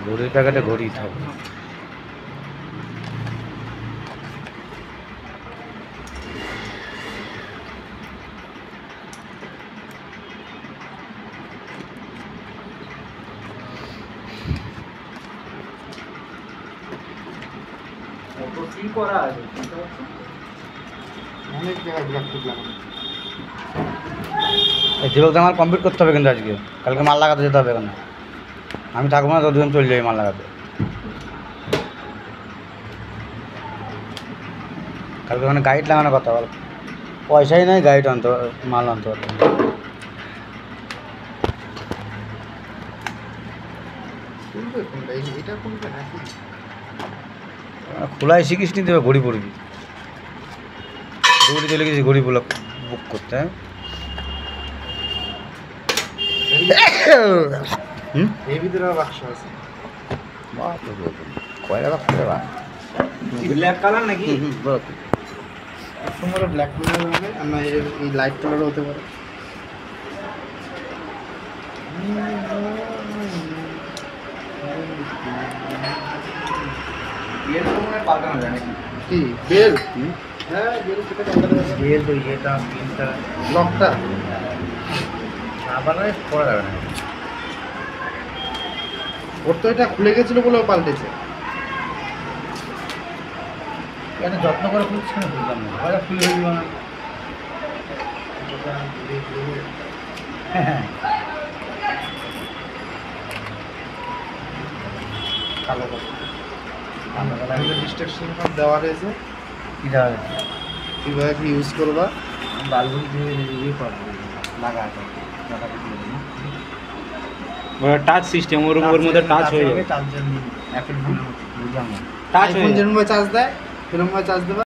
ঘড়ির প্যাকেটে ঘড়ি থাকবে। অনেক জায়গায় ব্ল্যাক ফুড লাগানো। এই দীপকদা আমার কমপ্লিট করতে হবে কিন্তু আজকে, কালকে মাল লাগাতে যেতে হবে এখানে। আমি থাকবো না, তো দুজন চলে যাবে মাল লাগাতে। কালকে ওখানে গাইড লাগানোর কথা, বল পয়সাই নাই গাইড আনতে, মাল আনতে পারতাম। এটা খুলবে নাকি? খোলাই শিখিস নি, দেবে ঘড়ি পড়বি। দৌড়ে চলে গেছি ঘড়ি বুক করতে। এর ভিতরে বাক্স আছে। কয়টা বাক্স দেবা? ব্ল্যাক কালার নাকি? তোমার ব্ল্যাক কালার হবে, আর না এই লাইট কালারও হতে পারে। কি বেল? হ্যাঁ বেল, সেটা বেল তো ইয়েটা পিনটা লকটা আবার পড়া যাবে না। ওর তো এটা খুলে গেছিল বলে ও পাল্টেছে। এটা যত্ন করে খুলছে না, বুঝলাম না, হয়তো খুলে হয়ে যাবে না। হ্যাঁ কালো কালার ডিস্ট্রাকশন দেওয়া হয়েছে। কী দেওয়া হয়েছে? কীভাবে কি ইউজ করবা, বালবুল দিয়ে ইয়ে করবো, লাগা আছে টাচ সিস্টেম, ওর মধ্যে টাচ হয়ে যাবে। চার্জার অ্যাপেল ফোন বুঝলাম না। টাচ আইফোন যেরকম চার্জ দেয় সেরকম চার্জ দেবে।